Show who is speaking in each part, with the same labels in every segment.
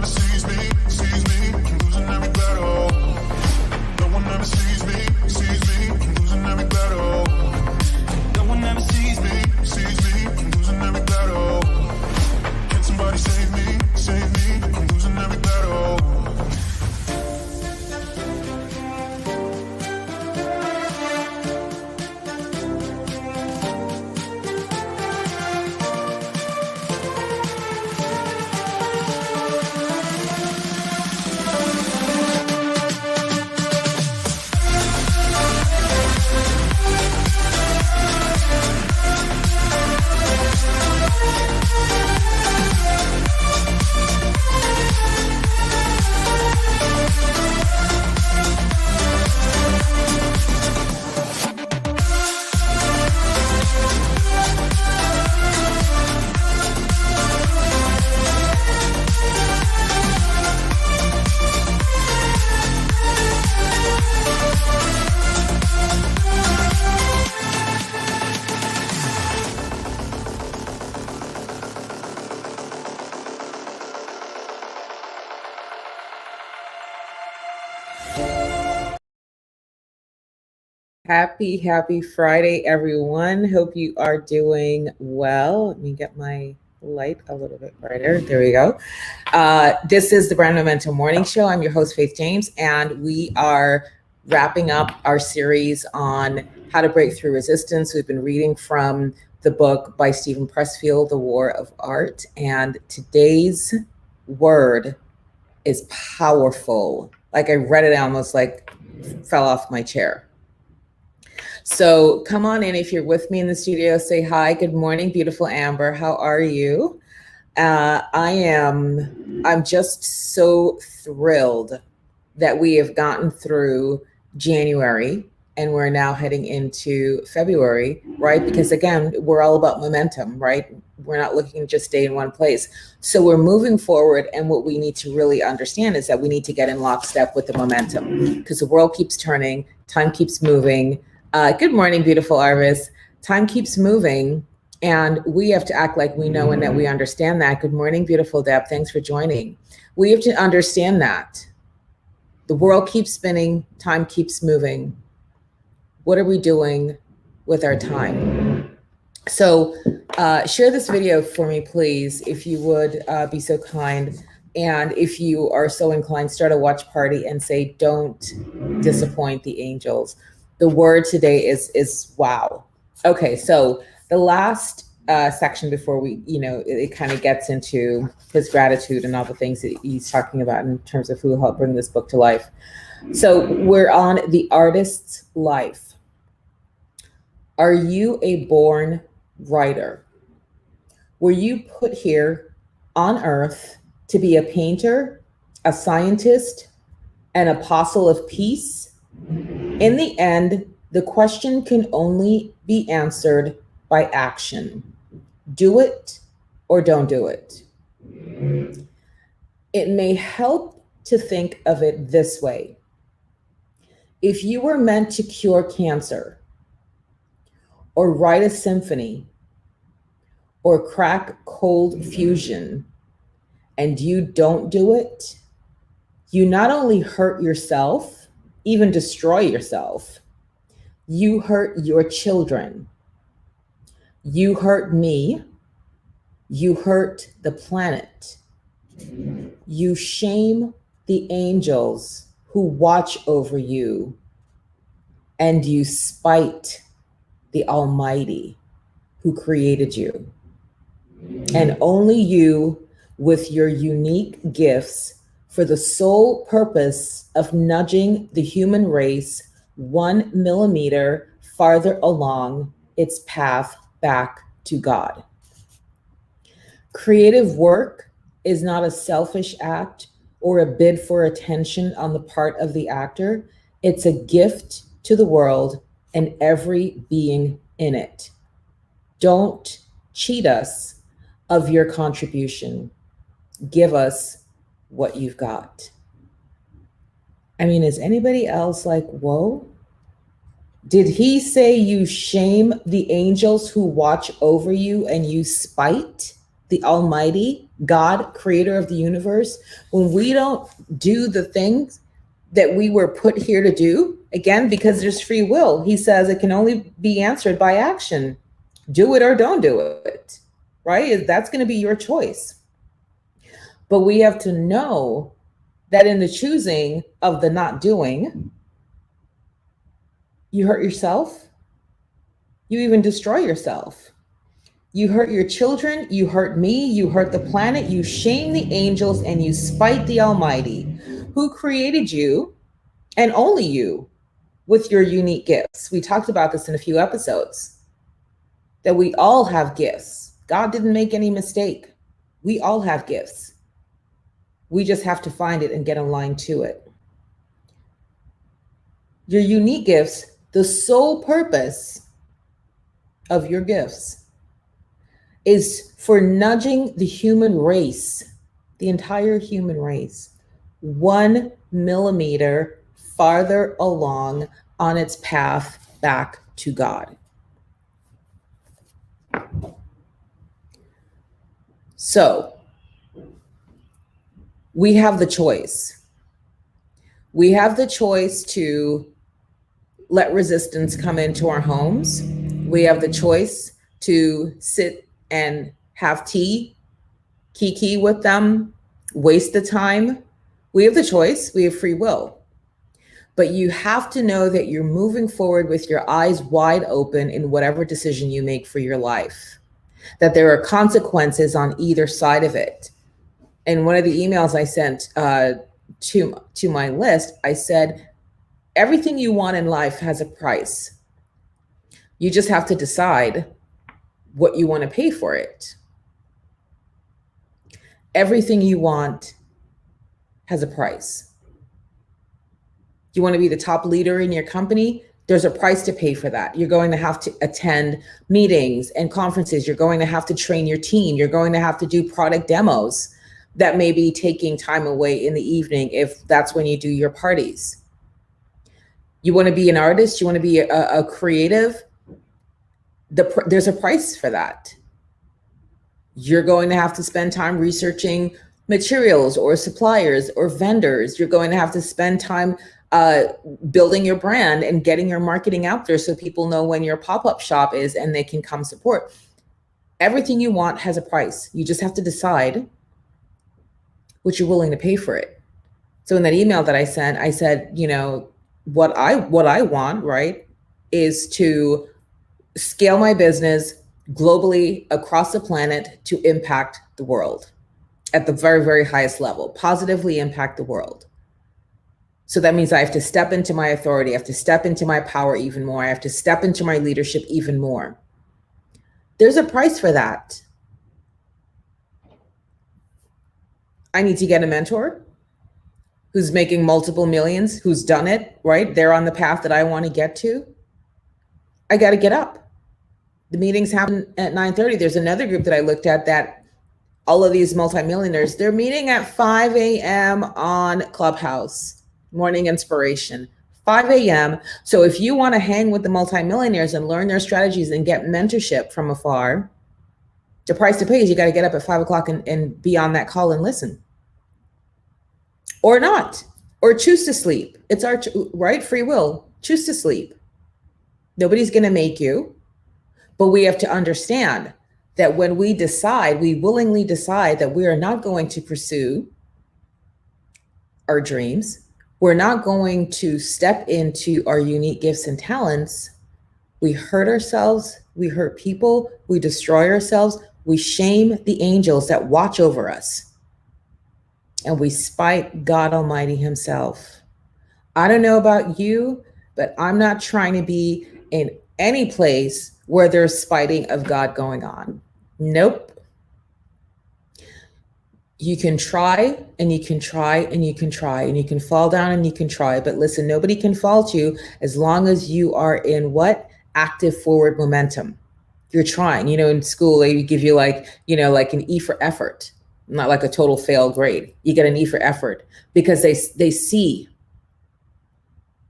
Speaker 1: ever sees me, I'm losing every battle. No one ever sees me, I'm losing every battle. No one ever sees me, I'm losing every battle. Can somebody save me, I'm losing every battle.
Speaker 2: Happy Friday, everyone. Hope you are doing well. Let me get my light a little bit brighter. There we go. This is the Brand Momentum Morning Show. I'm your host, Faith James, and we are wrapping up our series on how to break through resistance. We've been reading from the book by Steven Pressfield, The War of Art, and today's word is powerful. Like I read it, I almost like fell off my chair. So come on in if you're with me in the studio. Say hi. Good morning, beautiful Amber. How are you? I'm just so thrilled that we have gotten through January and we're now heading into February, right? Because again, we're all about momentum, right? We're not looking to just stay in one place. So we're moving forward. And what we need to really understand is that we need to get in lockstep with the momentum because the world keeps turning, time keeps moving. Good morning, beautiful Arvis. Time keeps moving and we have to act like we know and that we understand that. Good morning, beautiful Deb. Thanks for joining. We have to understand that the world keeps spinning, time keeps moving. What are we doing with our time? So share this video for me, please, if you would be so kind. And if you are so inclined, start a watch party and say, don't disappoint the angels. The word today is wow. Okay, so the last section before we, it kind of gets into his gratitude and all the things that he's talking about in terms of who helped bring this book to life. So we're on the artist's life. Are you a born writer? Were you put here on earth to be a painter, a scientist, an apostle of peace? In the end, the question can only be answered by action. Do it or don't do it. It may help to think of it this way. If you were meant to cure cancer, or write a symphony, or crack cold fusion, and you don't do it, you not only hurt yourself, even destroy yourself, you hurt your children, you hurt me, you hurt the planet, you shame the angels who watch over you, and you spite the Almighty who created you. And only you, with your unique gifts, for the sole purpose of nudging the human race 1 millimeter farther along its path back to God. Creative work is not a selfish act or a bid for attention on the part of the actor. It's a gift to the world and every being in it. Don't cheat us of your contribution. Give us what you've got. I mean, is anybody else like, whoa? Did he say you shame the angels who watch over you and you spite the Almighty, God, creator of the universe, when we don't do the things that we were put here to do, again, because there's free will, he says it can only be answered by action. Do it or don't do it, right? That's going to be your choice. But we have to know that in the choosing of the not doing, you hurt yourself. You even destroy yourself. You hurt your children, you hurt me, you hurt the planet, you shame the angels, and you spite the Almighty, who created you, and only you, with your unique gifts. We talked about this in a few episodes, that we all have gifts. God didn't make any mistake. We all have gifts. We just have to find it and get aligned to it. Your unique gifts, the sole purpose of your gifts is for nudging the human race, the entire human race, 1 millimeter farther along on its path back to God. So we have the choice. We have the choice to let resistance come into our homes. We have the choice to sit and have tea, kiki with them, waste the time. We have the choice. We have free will. But you have to know that you're moving forward with your eyes wide open in whatever decision you make for your life, that there are consequences on either side of it. In one of the emails I sent to my list, I said, everything you want in life has a price. You just have to decide what you want to pay for it. Everything you want has a price. You want to be the top leader in your company? There's a price to pay for that. You're going to have to attend meetings and conferences. You're going to have to train your team. You're going to have to do product demos that may be taking time away in the evening if that's when you do your parties. You want to be an artist? You want to be a creative? There's a price for that. You're going to have to spend time researching materials or suppliers or vendors. You're going to have to spend time building your brand and getting your marketing out there so people know when your pop-up shop is and they can come support. Everything you want has a price. You just have to decide what you're willing to pay for it. So in that email that I sent, I said, you know, what I want, right, is to scale my business globally across the planet to impact the world at the very, very highest level, positively impact the world. So that means I have to step into my authority. I have to step into my power even more. I have to step into my leadership even more. There's a price for that. I need to get a mentor who's making multiple millions, who's done it, right? They're on the path that I want to get to. I got to get up. The meetings happen at 9:30. There's another group that I looked at that all of these multimillionaires, they're meeting at 5 a.m. on Clubhouse, morning inspiration, 5 a.m. So if you want to hang with the multimillionaires and learn their strategies and get mentorship from afar, the price to pay is you got to get up at 5 o'clock and be on that call and listen. Or not, or choose to sleep. It's our right, free will. Choose to sleep. Nobody's going to make you, but we have to understand that when we decide, we willingly decide that we are not going to pursue our dreams, we're not going to step into our unique gifts and talents, we hurt ourselves, we hurt people, we destroy ourselves, we shame the angels that watch over us. And we spite God Almighty himself. I don't know about you, but I'm not trying to be in any place where there's spiting of God going on. Nope. You can try and you can try and you can try and you can fall down and you can try. But listen, nobody can fault you as long as you are in what? Active forward momentum. You're trying. You know, in school, they give you like an E for effort. Not like a total fail grade. You get an E for effort because they see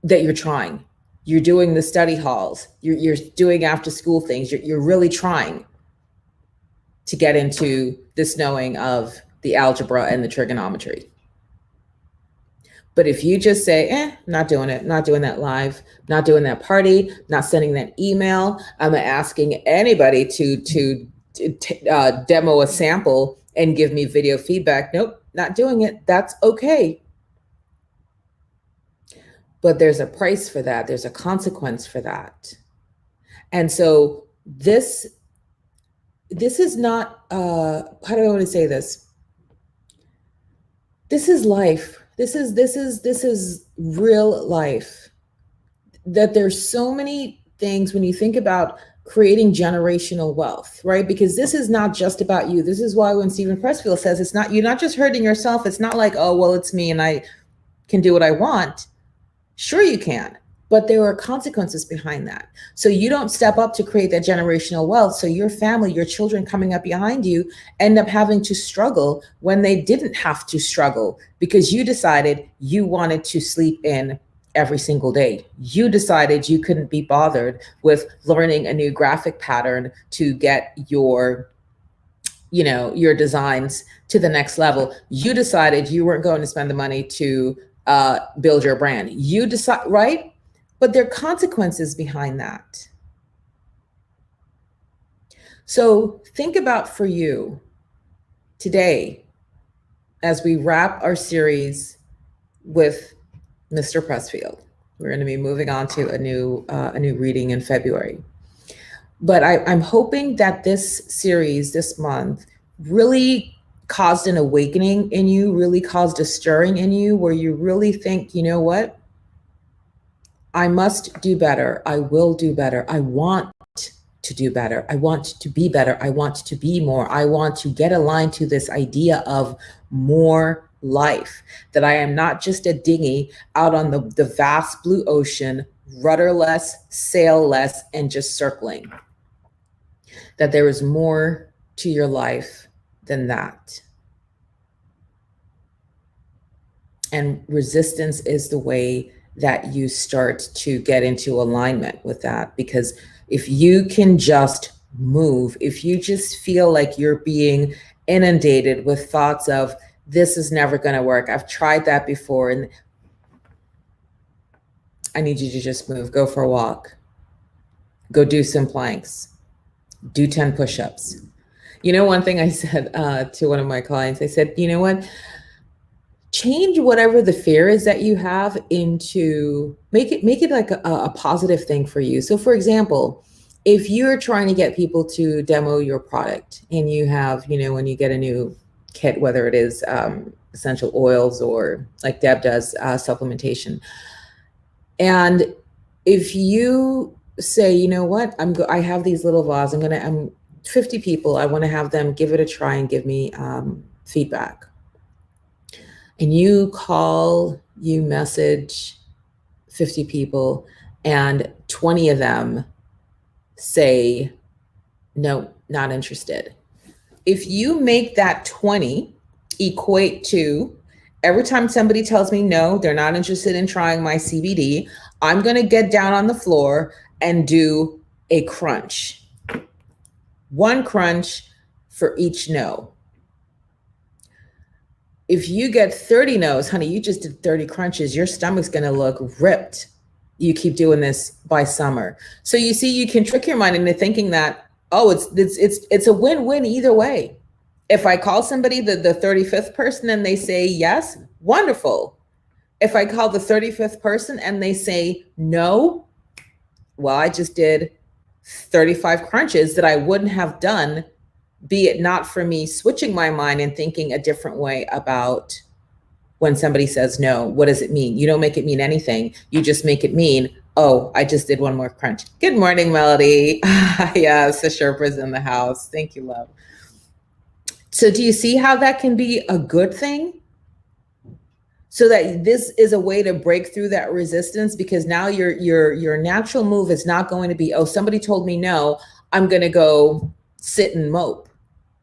Speaker 2: that you're trying. You're doing the study halls. You're doing after school things. You're really trying to get into this knowing of the algebra and the trigonometry. But if you just say, not doing it, not doing that live, not doing that party, not sending that email, I'm asking anybody to demo a sample and give me video feedback. Nope, not doing it. That's okay. But there's a price for that. There's a consequence for that. And so this is not, how do I want to say this? This is life. This is real life. That there's so many things when you think about creating generational wealth, right? Because this is not just about you. This is why when Steven Pressfield says it's not, you're not just hurting yourself. It's not like, oh, well, it's me and I can do what I want. Sure, you can, but there are consequences behind that. So you don't step up to create that generational wealth. So your family, your children coming up behind you end up having to struggle when they didn't have to struggle because you decided you wanted to sleep in every single day. You decided you couldn't be bothered with learning a new graphic pattern to get your designs to the next level. You decided you weren't going to spend the money to build your brand. You decide, right? But there are consequences behind that. So think about for you today, as we wrap our series with Mr. Pressfield. We're going to be moving on to a new reading in February. But I'm hoping that this series this month really caused an awakening in you, really caused a stirring in you where you really think, you know what? I must do better. I will do better. I want to do better. I want to be better. I want to be more. I want to get aligned to this idea of more life, that I am not just a dinghy out on the vast blue ocean, rudderless, sailless, and just circling. That there is more to your life than that. And resistance is the way that you start to get into alignment with that. Because if you can just move, if you just feel like you're being inundated with thoughts of, this is never going to work, I've tried that before, and I need you to just move, go for a walk, go do some planks, do 10 push-ups. You know, one thing I said to one of my clients, I said, you know what? Change whatever the fear is that you have into, make it like a positive thing for you. So for example, if you're trying to get people to demo your product and you have, when you get a new kit, whether it is essential oils or like Deb does, supplementation. And if you say, you know what, I have these little vials, I'm 50 people, I want to have them give it a try and give me feedback. And you call, you message 50 people, and 20 of them say, no, not interested. If you make that 20 equate to every time somebody tells me no, they're not interested in trying my CBD, I'm going to get down on the floor and do a crunch. One crunch for each no. If you get 30 no's, honey, you just did 30 crunches, your stomach's going to look ripped. You keep doing this by summer. So you see, you can trick your mind into thinking that, oh, it's a win-win either way. If I call somebody the 35th person and they say yes, wonderful. If I call the 35th person and they say no, well, I just did 35 crunches that I wouldn't have done, be it not for me switching my mind and thinking a different way about when somebody says no. What does it mean? You don't make it mean anything. You just make it mean, oh, I just did one more crunch. Good morning, Melody. Yes, the Sherpa's in the house. Thank you, love. So do you see how that can be a good thing? So that this is a way to break through that resistance, because now your natural move is not going to be, oh, somebody told me no, I'm going to go sit and mope.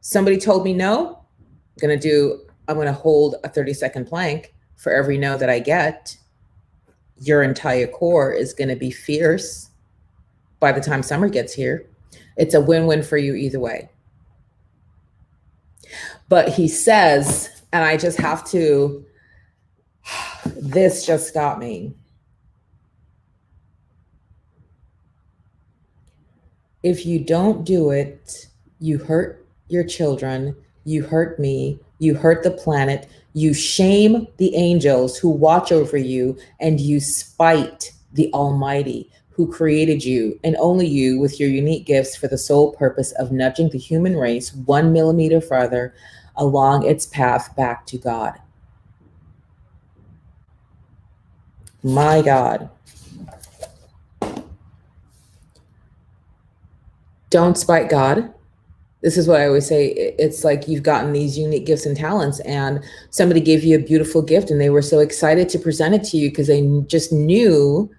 Speaker 2: Somebody told me no, I'm going to hold a 30-second plank for every no that I get. Your entire core is going to be fierce by the time summer gets here. It's a win-win for you either way. But he says, and I just have to, this just got me. If you don't do it, you hurt your children, you hurt me, you hurt the planet, you shame the angels who watch over you, and you spite the Almighty who created you and only you with your unique gifts for the sole purpose of nudging the human race 1 millimeter farther along its path back to God. My God. Don't spite God. This is what I always say. It's like you've gotten these unique gifts and talents, and somebody gave you a beautiful gift and they were so excited to present it to you because they just knew,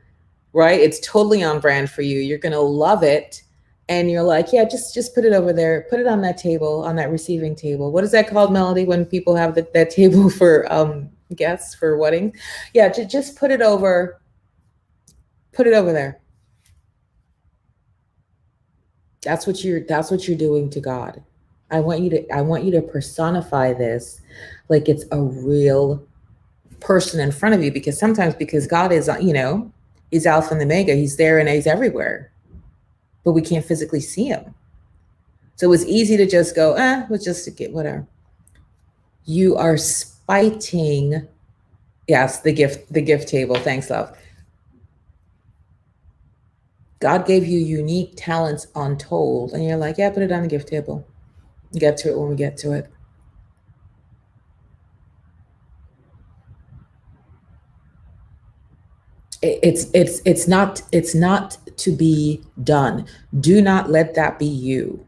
Speaker 2: right? It's totally on brand for you. You're going to love it. And you're like, yeah, just put it over there. Put it on that table, on that receiving table. What is that called, Melody, when people have that table for guests for weddings? Yeah, just put it over there. That's what you're doing to God. I want you to personify this like it's a real person in front of you, because sometimes, because God is, he's Alpha and Omega, he's there and he's everywhere, but we can't physically see him. So it's easy to just go, let's just get whatever. You are spiting, yes, the gift table. Thanks, love. God gave you unique talents untold, and you're like, yeah, put it on the gift table. Get to it when we get to it. It's not to be done. Do not let that be you.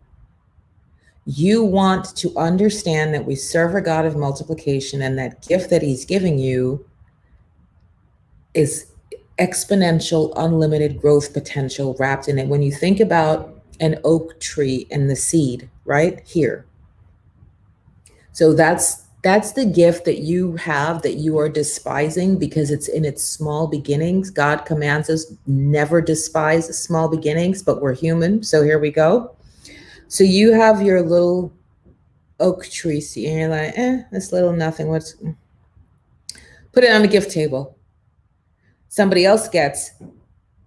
Speaker 2: You want to understand that we serve a God of multiplication, and that gift that he's giving you is exponential, unlimited growth potential wrapped in it. When you think about an oak tree and the seed right here. So that's the gift that you have that you are despising because it's in its small beginnings. God commands us never despise small beginnings, but we're human. So here we go. So you have your little oak tree seed and you're like, this little nothing. Put it on the gift table. Somebody else gets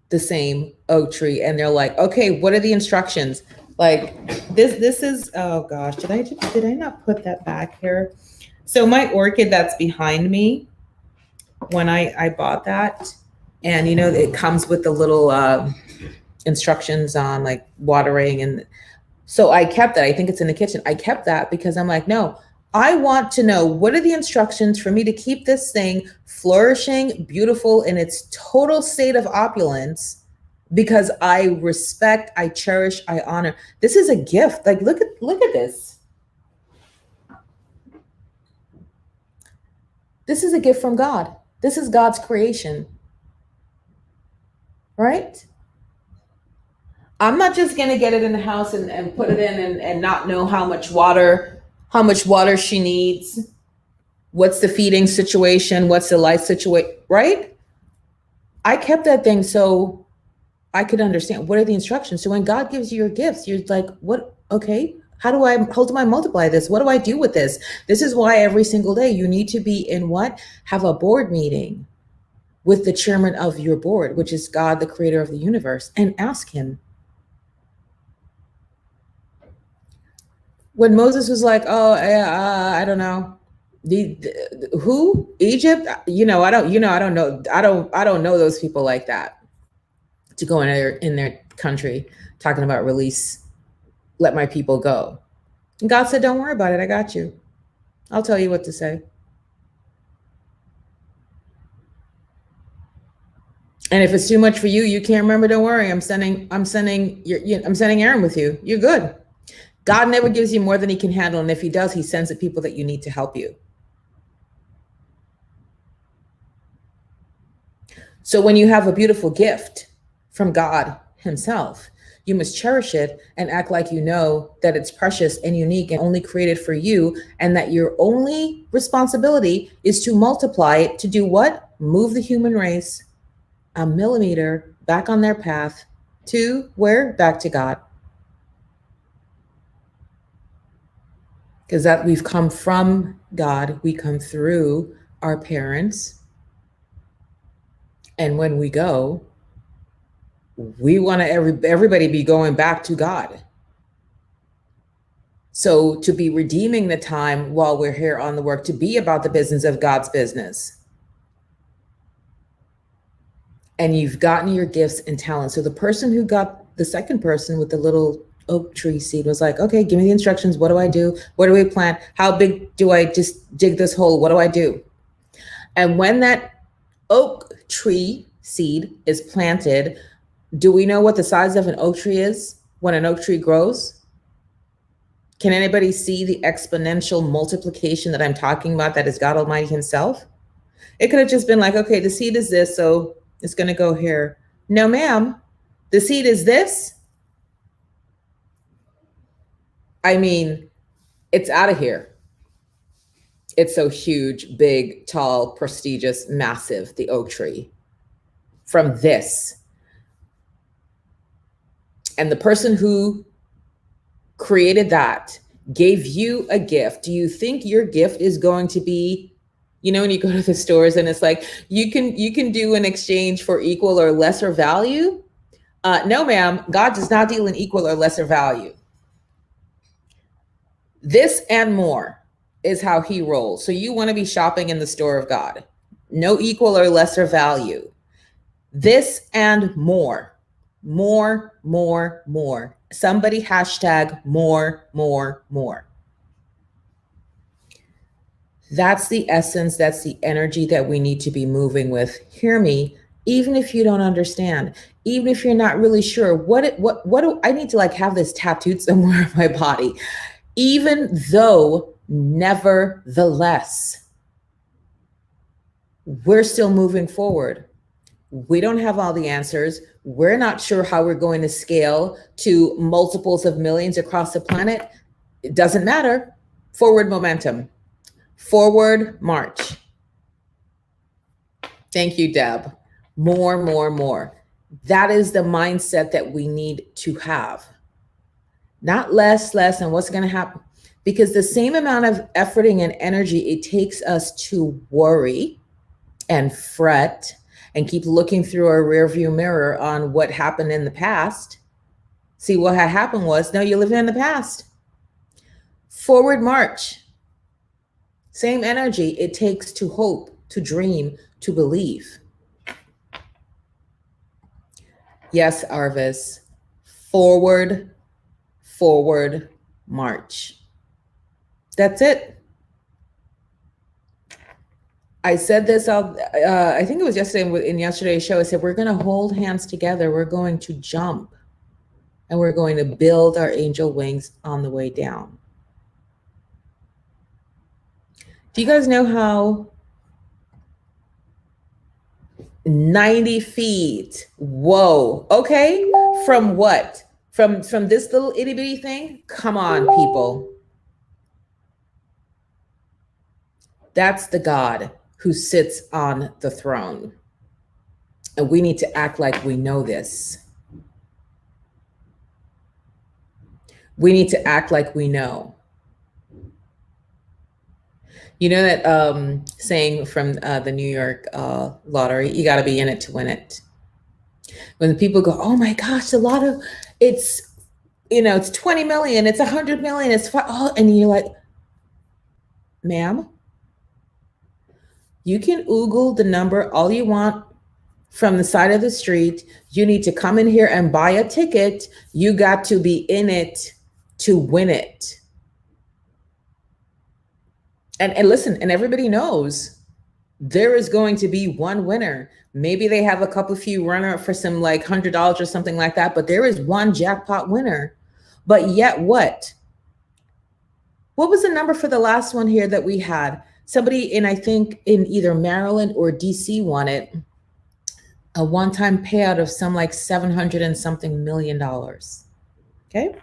Speaker 2: the same oak tree and they're like, okay, what are the instructions? Like this is, oh gosh, did I not put that back here? So my orchid that's behind me, when I bought that, and it comes with the little instructions on like watering, and so I kept that. I think it's in the kitchen. I kept that because I'm like, no, I want to know what are the instructions for me to keep this thing flourishing, beautiful in its total state of opulence, because I respect, I cherish, I honor. This is a gift. Like, look at this. This is a gift from God. This is God's creation, right? I'm not just going to get it in the house and put it in and not know how much water she needs. What's the feeding situation? What's the life situation, right? I kept that thing so I could understand what are the instructions. So when God gives you your gifts, you're like, what? Okay, how do I multiply this? What do I do with this? This is why every single day you need to be in what? Have a board meeting with the chairman of your board, which is God, the creator of the universe, and ask him. When Moses was like, I don't know. Who? Egypt? I don't know those people like that to go in their country talking about release, let my people go. And God said, don't worry about it. I got you. I'll tell you what to say. And if it's too much for you, you can't remember, don't worry. I'm sending Aaron with you. You're good. God never gives you more than he can handle. And if he does, he sends the people that you need to help you. So when you have a beautiful gift from God himself, you must cherish it and act like you know that it's precious and unique and only created for you, and that your only responsibility is to multiply it to do what? Move the human race a millimeter back on their path to where? Back to God. because that we've come from God, we come through our parents, and when we go, we want to everybody be going back to God. So to be redeeming the time while we're here on the work, to be about the business of God's business. And you've gotten your gifts and talents. So the person who got the second person with the little oak tree seed was like, okay, give me the instructions. What do I do? What do we plant? How big do I just dig this hole? What do I do? And when that oak tree seed is planted, do we know what the size of an oak tree is when an oak tree grows? Can anybody see the exponential multiplication that I'm talking about that is God Almighty himself? It could have just been like, okay, the seed is this, so it's going to go here. No, ma'am, the seed is this. I mean, it's out of here. It's so huge, big, tall, prestigious, massive, the oak tree. From this. And the person who created that gave you a gift. Do you think your gift is going to be, you know, when you go to the stores and it's like, you can do an exchange for equal or lesser value? No, ma'am, God does not deal in equal or lesser value. This and more is how he rolls. So you want to be shopping in the store of God. No equal or lesser value. This and more. More. Somebody hashtag more. That's the essence. That's the energy that we need to be moving with. Hear me, even if you don't understand, even if you're not really sure what do I need to like have this tattooed somewhere on my body, even though nevertheless, we're still moving forward. We don't have all the answers. We're not sure how we're going to scale to multiples of millions across the planet. It doesn't matter. Forward momentum. Forward march. Thank you, Deb. More. That is the mindset that we need to have. Not less, and what's going to happen. Because the same amount of efforting and energy it takes us to worry and fret and keep looking through our rearview mirror on what happened in the past. See, what had happened was, no, you're living in the past. Forward march. Same energy it takes to hope, to dream, to believe. Yes, Arvis. Forward march. That's it. I said this, I think it was yesterday in yesterday's show. I said, we're going to hold hands together. We're going to jump and we're going to build our angel wings on the way down. Do you guys know how 90 feet? Whoa. Okay. From what? From this little itty bitty thing? Come on, people. That's the God who sits on the throne. And we need to act like we know this. We need to act like we know. You know that saying from the New York lottery, you got to be in it to win it. When the people go, oh my gosh, the lotto, it's 20 million, it's 100 million, it's and you're like, ma'am, you can oogle the number all you want from the side of the street. You need to come in here and buy a ticket. You got to be in it to win it. And listen, and everybody knows there is going to be one winner. Maybe they have a couple few runner for some like $100 or something like that, but there is one jackpot winner. But yet what? What was the number for the last one here that we had? Somebody I think in either Maryland or DC won it. A one-time payout of some like $700 and something million. Okay.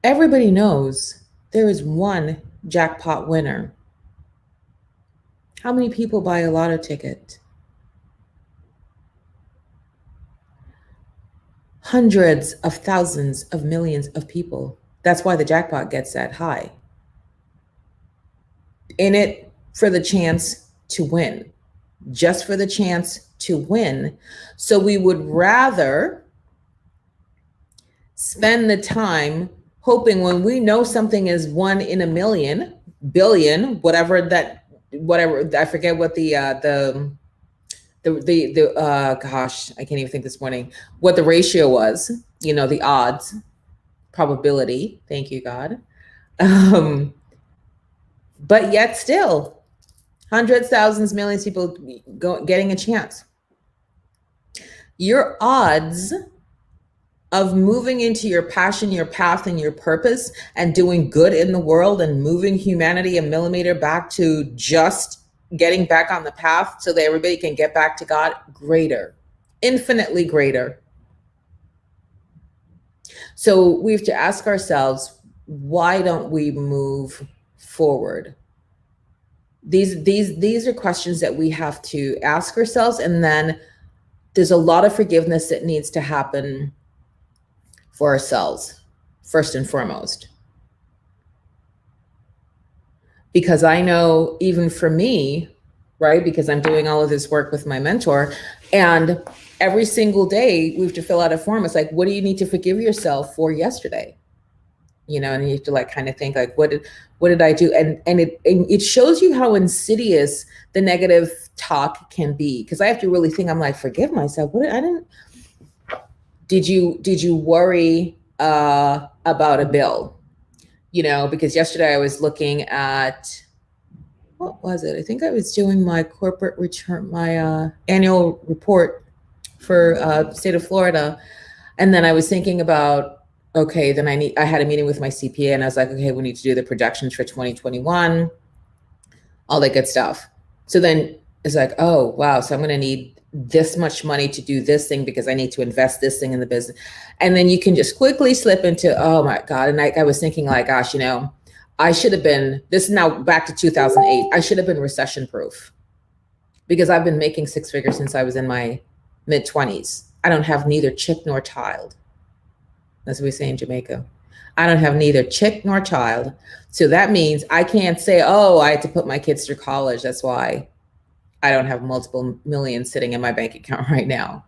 Speaker 2: Everybody knows there is one jackpot winner. How many people buy a lotto ticket? Hundreds of thousands of millions of people That's why the jackpot gets that high. In it for the chance to win, just for the chance to win. So we would rather spend the time hoping when we know something is 1 in a million, billion, whatever, I forget what the gosh, I can't even think this morning, what the ratio was, the odds, probability, thank you, God. But yet still, hundreds, thousands, millions of people getting a chance. Your odds of moving into your passion, your path, and your purpose and doing good in the world and moving humanity a millimeter back to just getting back on the path so that everybody can get back to God, greater, infinitely greater. So we have to ask ourselves, why don't we move forward? These are questions that we have to ask ourselves. And then there's a lot of forgiveness that needs to happen for ourselves, first and foremost. Because I know even for me, right, because I'm doing all of this work with my mentor, and every single day we have to fill out a form. It's like, what do you need to forgive yourself for yesterday? And you have to kind of think what did I do? And it shows you how insidious the negative talk can be. Because I have to really think, I'm like, forgive myself. Did you worry about a bill? Because yesterday I was looking at, what was it? I think I was doing my corporate return, my annual report for state of Florida. And then I was thinking about, okay, then I had a meeting with my CPA and I was like, okay, we need to do the projections for 2021, all that good stuff. So then it's like, oh, wow. So I'm going to need this much money to do this thing because I need to invest this thing in the business. And then you can just quickly slip into, oh my God. And I was thinking gosh, I should have been, this is now back to 2008. I should have been recession proof because I've been making six figures since I was in my mid 20s. I don't have neither chick nor child. That's what we say in Jamaica. I don't have neither chick nor child. So that means I can't say, oh, I had to put my kids through college. That's why I don't have multiple millions sitting in my bank account right now.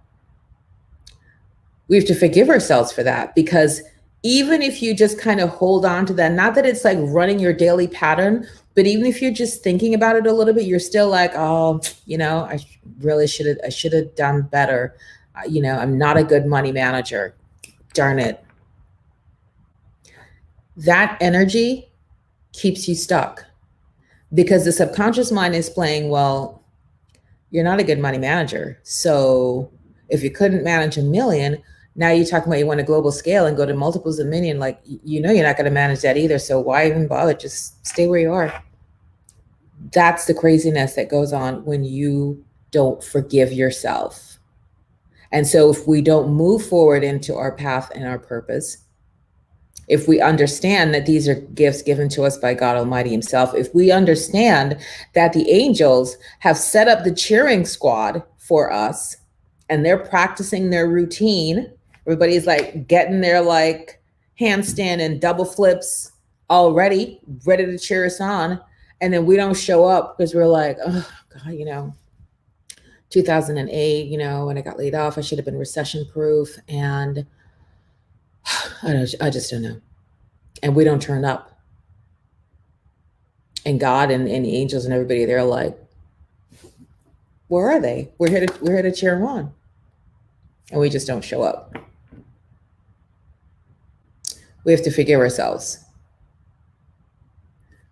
Speaker 2: We have to forgive ourselves for that, because even if you just kind of hold on to that, not that it's like running your daily pattern, but even if you're just thinking about it a little bit, you're still like, oh, I should have done better. I'm not a good money manager. Darn it. That energy keeps you stuck because the subconscious mind is playing, well, you're not a good money manager. So if you couldn't manage $1 million, now you're talking about you want a global scale and go to multiples of million, you're not going to manage that either. So why even bother? Just stay where you are. That's the craziness that goes on when you don't forgive yourself. And so if we don't move forward into our path and our purpose, if we understand that these are gifts given to us by God Almighty Himself, if we understand that the angels have set up the cheering squad for us and they're practicing their routine, everybody's getting their handstand and double flips already, ready to cheer us on. And then we don't show up because we're like, oh God, 2008, when I got laid off, I should have been recession proof. And I just don't know. And we don't turn up. And God and the angels and everybody, they're like, where are they? We're here to cheer them on. And we just don't show up. We have to forgive ourselves.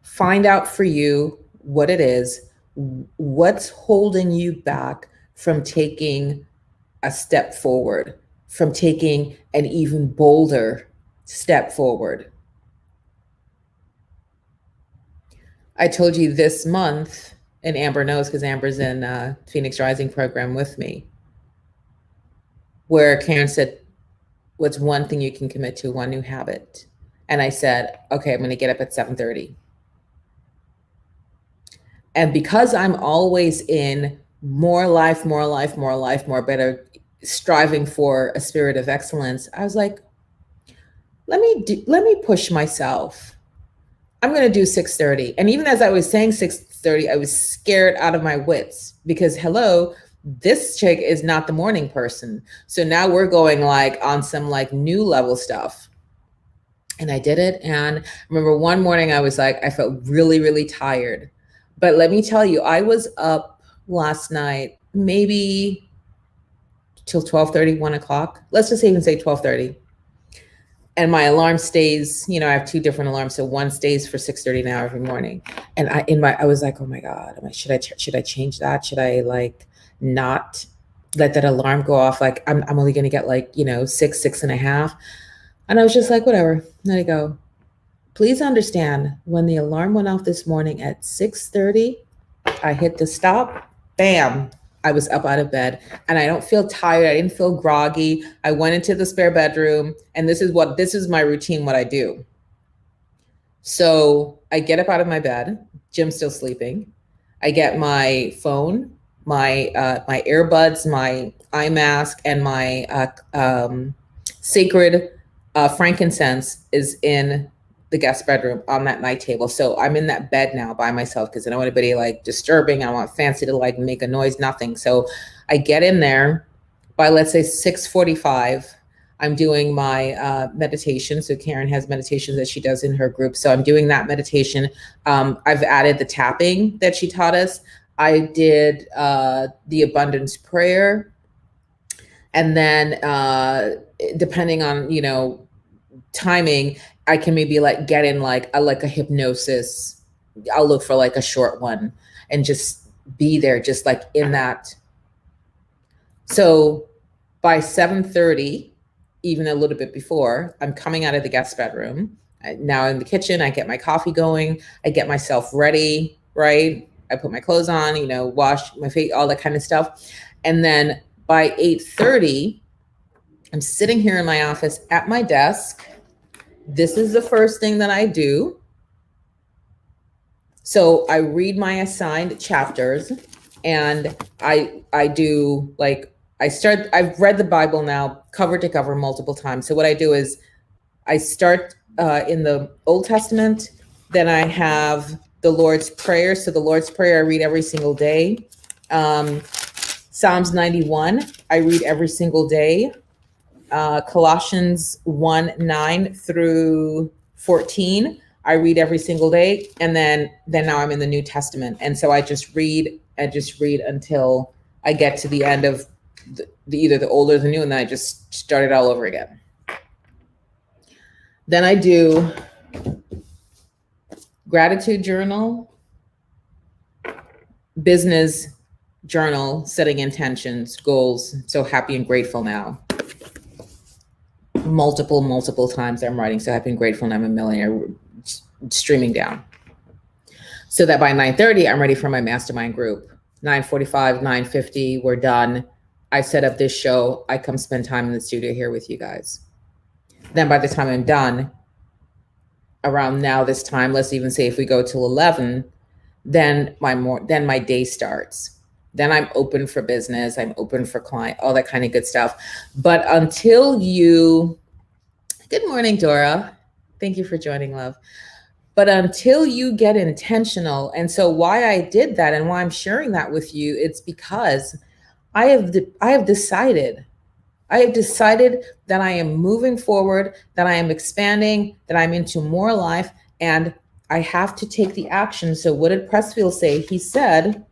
Speaker 2: Find out for you what it is, what's holding you back from taking a step forward, from taking an even bolder step forward. I told you this month, and Amber knows because Amber's in Phoenix Rising program with me, where Karen said, what's one thing you can commit to, one new habit? And I said, okay, I'm going to get up at 7:30. And because I'm always in more life, more better, striving for a spirit of excellence, I was like, let me push myself. I'm going to do 6:30. And even as I was saying 6:30, I was scared out of my wits because hello, this chick is not the morning person. So now we're going like on some like new level stuff. And I did it. And I remember one morning I was like, I felt really, really tired. But let me tell you, I was up last night, maybe till 12:30, 1 o'clock. Let's just even say 12:30. And my alarm stays, I have two different alarms. So one stays for 6:30 now every morning. And I was like, oh my God, should I change that? Should I like not let that alarm go off? Like I'm only going to get like, 6.5. And I was just like, whatever, let it go. Please understand when the alarm went off this morning at 6:30, I hit the stop, bam, I was up out of bed and I don't feel tired. I didn't feel groggy. I went into the spare bedroom and this is my routine, what I do. So I get up out of my bed, Jim's still sleeping. I get my phone, my earbuds, my eye mask, and my sacred frankincense is in the guest bedroom on that night table. So I'm in that bed now by myself because I don't want anybody like disturbing. I don't want fancy to like make a noise, nothing. So I get in there by, let's say 6:45. I'm doing my meditation. So Karen has meditations that she does in her group. So I'm doing that meditation. I've added the tapping that she taught us. I did the abundance prayer. And then depending on, timing, I can maybe like get in like a hypnosis. I'll look for like a short one and just be there, just like in that. So by 7:30, even a little bit before, I'm coming out of the guest bedroom. Now in the kitchen, I get my coffee going. I get myself ready, right? I put my clothes on, wash my face, all that kind of stuff. And then by 8:30, I'm sitting here in my office at my desk. This is the first thing that I do. So I read my assigned chapters and I do like, I've read the Bible now cover to cover multiple times. So what I do is I start in the Old Testament, then I have the Lord's Prayer. So the Lord's Prayer I read every single day. Psalms 91, I read every single day. Colossians 1:9 through 14, I read every single day. And then now I'm in the New Testament. And so I just read until I get to the end of either the old or the new, and then I just start it all over again. Then I do gratitude journal, business journal, setting intentions, goals. So happy and grateful now. Multiple times I'm writing so happy and grateful and I'm a millionaire, streaming down. So that by 9:30, I'm ready for my mastermind group. 9:45, 9:50, we're done. I set up this show. I come spend time in the studio here with you guys. Then by the time I'm done, around now this time, let's even say if we go till 11, then my day starts. Then I'm open for business. I'm open for client, all that kind of good stuff. But good morning, Dora. Thank you for joining, love. But until you get intentional, and so why I did that and why I'm sharing that with you, it's because I have decided that I am moving forward, that I am expanding, that I'm into more life, and I have to take the action. So what did Pressfield say? He said,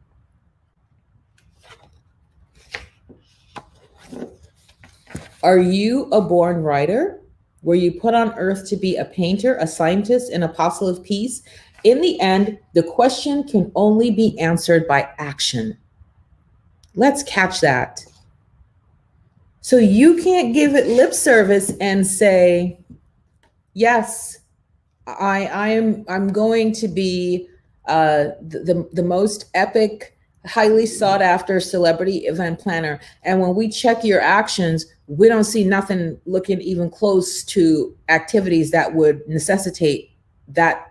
Speaker 2: are you a born writer? Were you put on earth to be a painter, a scientist, an apostle of peace? In the end, the question can only be answered by action. Let's catch that. So you can't give it lip service and say, yes, I'm going to be the most epic, highly sought after celebrity event planner. And when we check your actions, we don't see nothing looking even close to activities that would necessitate that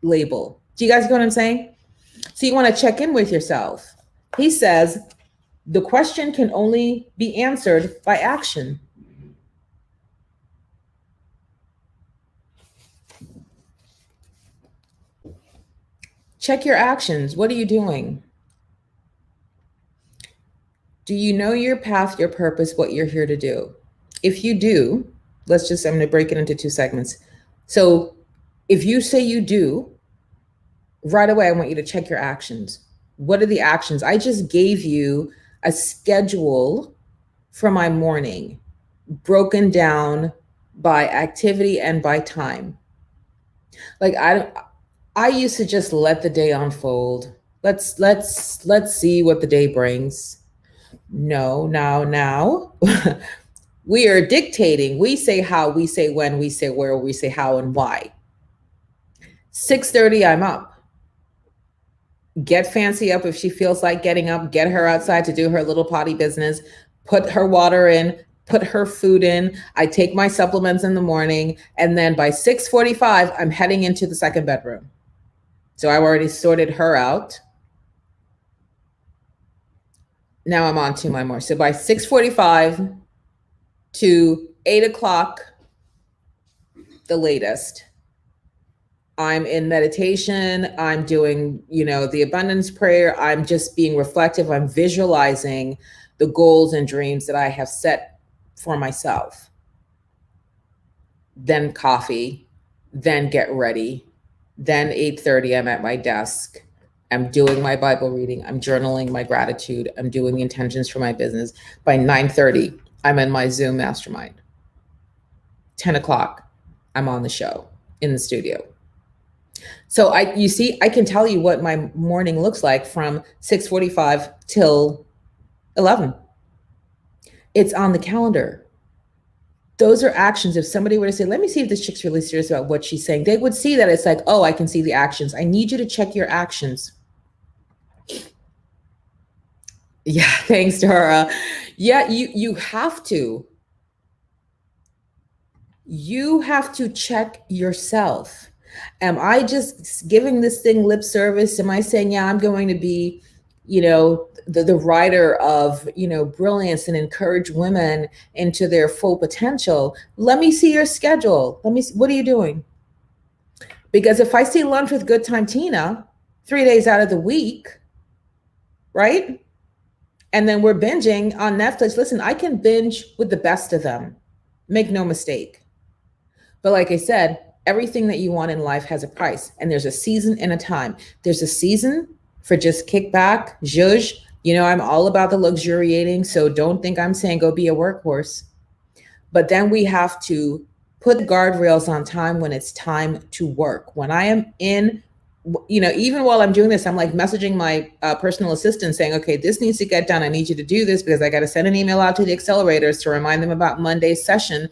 Speaker 2: label. Do you guys get what I'm saying? So you want to check in with yourself. He says, the question can only be answered by action. Check your actions. What are you doing? Do you know your path, your purpose, what you're here to do? If you do, I'm going to break it into two segments. So if you say you do, right away, I want you to check your actions. What are the actions? I just gave you a schedule for my morning, broken down by activity and by time. Like I used to just let the day unfold. Let's see what the day brings. No, now we are dictating. We say how, we say when, we say where, we say how and why. 6:30, I'm up. Get Fancy up if she feels like getting up. Get her outside to do her little potty business. Put her water in. Put her food in. I take my supplements in the morning. And then by 6:45, I'm heading into the second bedroom. So I've already sorted her out. Now I'm on to my more. So by 6:45 to 8 o'clock, the latest, I'm in meditation. I'm doing, the abundance prayer. I'm just being reflective. I'm visualizing the goals and dreams that I have set for myself. Then coffee, then get ready. Then 8:30, I'm at my desk. I'm doing my Bible reading. I'm journaling my gratitude. I'm doing the intentions for my business. By 9:30, I'm in my Zoom mastermind. 10 o'clock, I'm on the show in the studio. So I can tell you what my morning looks like from 6:45 till 11. It's on the calendar. Those are actions. If somebody were to say, let me see if this chick's really serious about what she's saying, they would see that it's like, oh, I can see the actions. I need you to check your actions. Yeah, thanks, Dara. Yeah, you have to. You have to check yourself. Am I just giving this thing lip service? Am I saying, yeah, I'm going to be, the writer of, brilliance and encourage women into their full potential? Let me see your schedule. Let me see, what are you doing? Because if I see Lunch with Good Time Tina 3 days out of the week, right? And then we're binging on Netflix. Listen, I can binge with the best of them. Make no mistake. But like I said, everything that you want in life has a price, and there's a season and a time. There's a season for just kick back, zhuzh. I'm all about the luxuriating, so don't think I'm saying go be a workhorse. But then we have to put the guardrails on time when it's time to work. When I am in, even while I'm doing this, I'm like messaging my personal assistant saying, okay, this needs to get done. I need you to do this because I got to send an email out to the accelerators to remind them about Monday's session.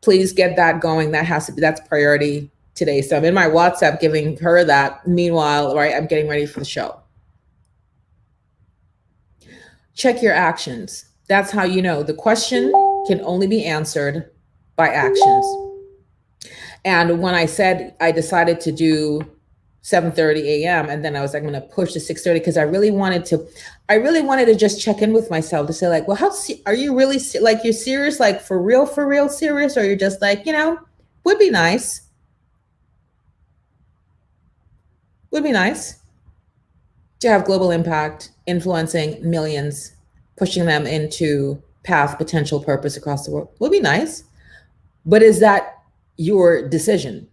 Speaker 2: Please get that going. That's priority today. So I'm in my WhatsApp giving her that. Meanwhile, right, I'm getting ready for the show. Check your actions. That's how you know. The question can only be answered by actions. And when I said I decided to do 7:30 a.m. and then I was like, I'm going to push to 6:30 because I really wanted to just check in with myself to say like, well, are you really like, you're serious, like for real serious? Or you're just like, would be nice to have global impact, influencing millions, pushing them into path, potential, purpose across the world. Would be nice. But is that your decision?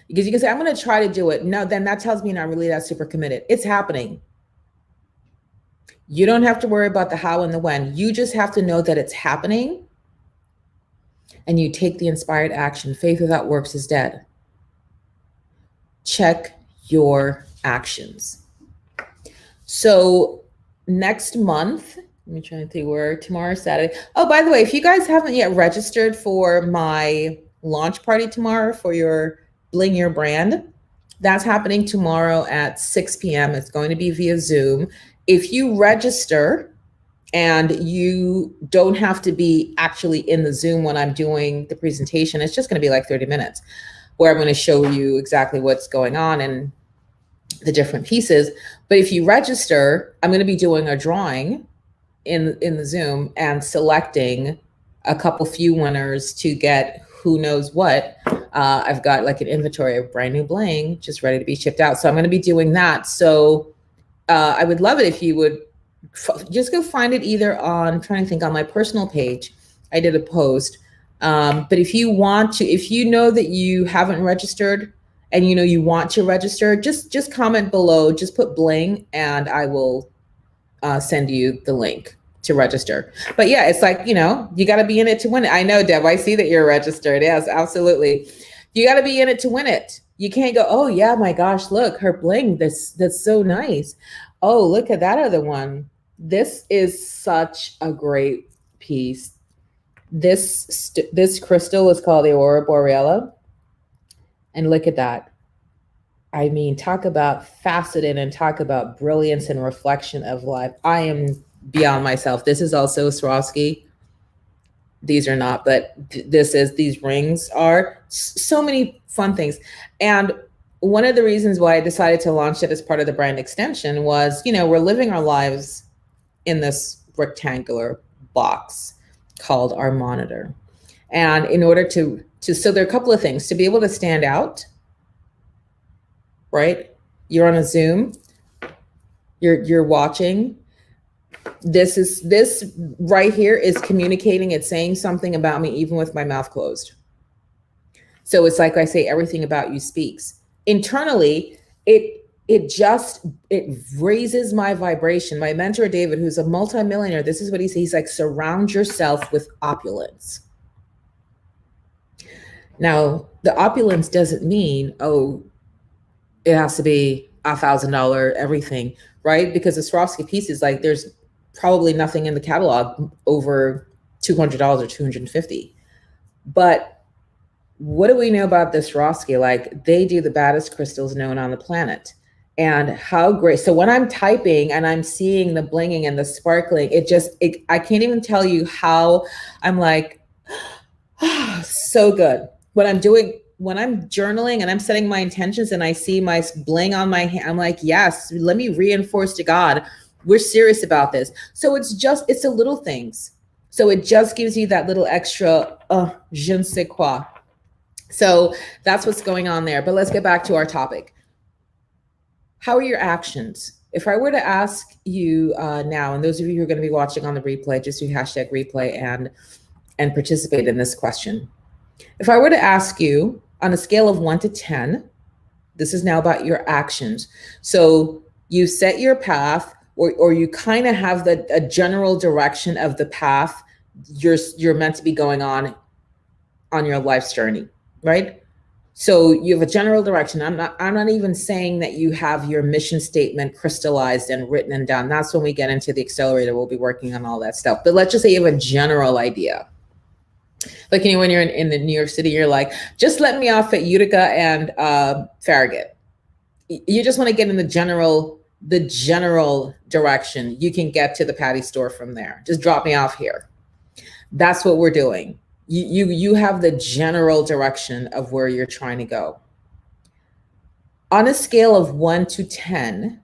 Speaker 2: Because you can say, I'm going to try to do it. No, then that tells me you're not really that super committed. It's happening. You don't have to worry about the how and the when. You just have to know that it's happening, and you take the inspired action. Faith without works is dead. Check your actions. So next month, let me try to think where tomorrow, Saturday. Oh, by the way, if you guys haven't yet registered for my launch party tomorrow for your Bling Your Brand, that's happening tomorrow at 6 p.m. It's going to be via Zoom. If you register, and you don't have to be actually in the Zoom when I'm doing the presentation, it's just going to be like 30 minutes where I'm going to show you exactly what's going on and the different pieces. But if you register, I'm going to be doing a drawing in the Zoom and selecting a few winners to get who knows what. I've got like an inventory of brand new bling just ready to be shipped out. So I'm going to be doing that. So I would love it if you would just go find it either on, I'm trying to think, on my personal page. I did a post. But if you want to, if you know that you haven't registered and you know you want to register, just comment below, just put bling, and I will send you the link to register. But yeah, it's like, you know, you got to be in it to win it. I know, Deb, I see that you're registered. Yes, absolutely. You got to be in it to win it. You can't go, oh yeah, my gosh, look, her bling, that's so nice. Oh, look at that other one. This is such a great piece. This crystal is called the Aurora Borealis. And look at that. I mean, talk about faceted and talk about brilliance and reflection of life. I am beyond myself. This is also Swarovski. These are not, but these rings are so many fun things. And one of the reasons why I decided to launch it as part of the brand extension was, you know, we're living our lives in this rectangular box called our monitor. And in order to so there are a couple of things to be able to stand out, right? You're on a Zoom, you're watching. This right here is communicating. It's saying something about me, even with my mouth closed. So it's like I say, everything about you speaks. Internally, it raises my vibration. My mentor, David, who's a multimillionaire, this is what he says. He's like, surround yourself with opulence. Now, the opulence doesn't mean, oh, it has to be $1,000 everything, right? Because the Swarovski pieces, like, there's probably nothing in the catalog over $200 or $250. But what do we know about the Swarovski? Like, they do the baddest crystals known on the planet. And how great. So when I'm typing and I'm seeing the blinging and the sparkling, I can't even tell you how I'm like, so good. When I'm journaling and I'm setting my intentions and I see my bling on my hand, I'm like, yes, let me reinforce to God, we're serious about this. So it's the little things. So it just gives you that little extra, je ne sais quoi. So that's what's going on there. But let's get back to our topic. How are your actions? If I were to ask you now, and those of you who are going to be watching on the replay, just do #replay and participate in this question. If I were to ask you on a scale of 1 to 10, this is now about your actions. So you set your path, or you kind of have a general direction of the path you're meant to be going on your life's journey, right? So you have a general direction. I'm not even saying that you have your mission statement crystallized and written and down. That's when we get into the accelerator. We'll be working on all that stuff. But let's just say you have a general idea. Like, you know, when you're in the New York City, you're like, just let me off at Utica and Farragut. You just want to get in the general direction. You can get to the Patty store from there. Just drop me off here. That's what we're doing. You have the general direction of where you're trying to go. On a scale of 1 to 10,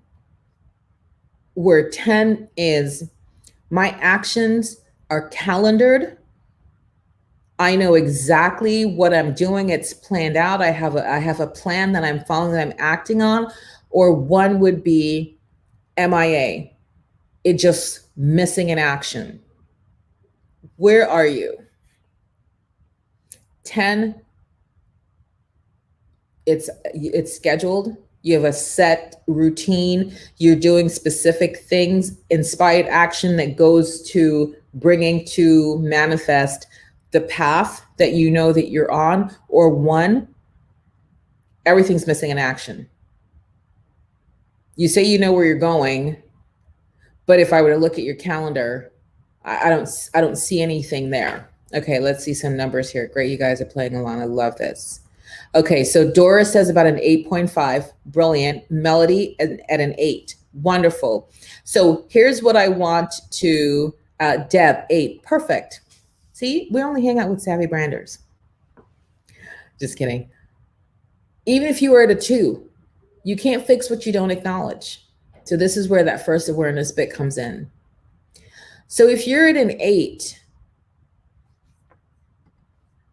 Speaker 2: where 10 is my actions are calendared. I know exactly what I'm doing. It's planned out. I have a plan that I'm following, that I'm acting on. Or 1 would be MIA. It just missing in action. Where are you? 10, it's scheduled. You have a set routine. You're doing specific things, inspired action that goes to bringing to manifest the path that you know that you're on. Or 1, everything's missing in action. You say you know where you're going, but if I were to look at your calendar, I don't see anything there. Okay, let's see some numbers here. Great, you guys are playing along. I love this. Okay, so Dora says about an 8.5. Brilliant. Melody at an 8. Wonderful. So here's what I want to, Deb, 8. Perfect. See, we only hang out with savvy branders. Just kidding. Even if you were at a 2, you can't fix what you don't acknowledge. So this is where that first awareness bit comes in. So if you're at an 8,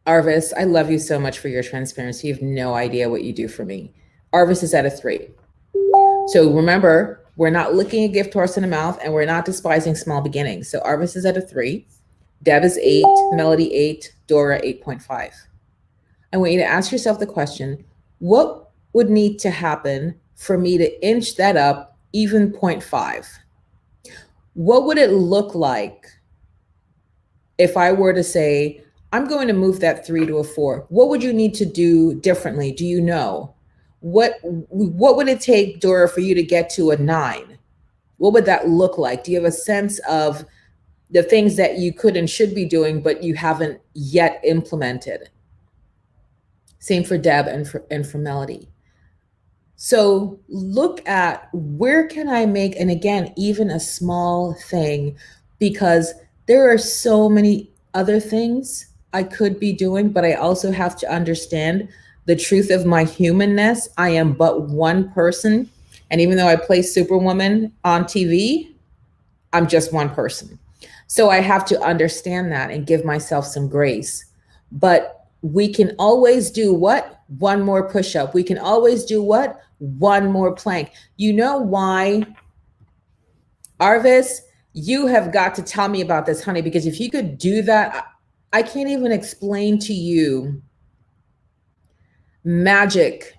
Speaker 2: Arvis, I love you so much for your transparency. You have no idea what you do for me. Arvis is at a 3. So remember, we're not licking a gift horse in the mouth and we're not despising small beginnings. So Arvis is at a 3. Deb is 8, Melody 8, Dora 8.5. I want you to ask yourself the question, what would need to happen for me to inch that up even 0.5? What would it look like if I were to say, I'm going to move that 3 to a 4? What would you need to do differently? Do you know? What would it take, Dora, for you to get to a 9? What would that look like? Do you have a sense of the things that you could and should be doing, but you haven't yet implemented? Same for Deb and for Melody. So look at where can I make, and again, even a small thing, because there are so many other things I could be doing, but I also have to understand the truth of my humanness. I am but one person. And even though I play Superwoman on TV, I'm just one person. So I have to understand that and give myself some grace. But we can always do what? One more push-up. We can always do what? One more plank. You know why? Arvis, you have got to tell me about this, honey, because if you could do that, I can't even explain to you. Magic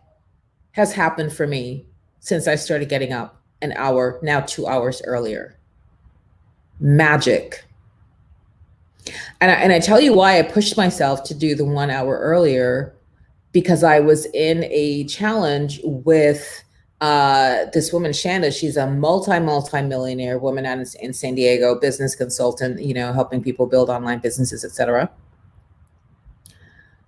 Speaker 2: has happened for me since I started getting up an hour, now 2 hours earlier. Magic. And I tell you why I pushed myself to do the 1 hour earlier, because I was in a challenge with this woman, Shanda. She's a multi-millionaire woman out in San Diego, business consultant, helping people build online businesses, etc.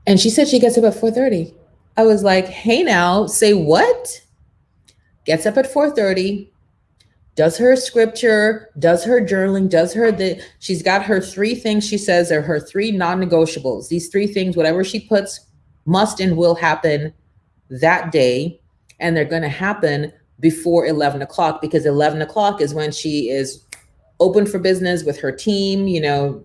Speaker 2: And she said she gets up at 4:30. I was like, hey now, say what? Gets up at 4:30, does her scripture, does her journaling, she's got her 3 things she says are her 3 non-negotiables. These 3 things, whatever she puts, must and will happen that day. And they're going to happen before 11 o'clock, because 11 o'clock is when she is open for business with her team.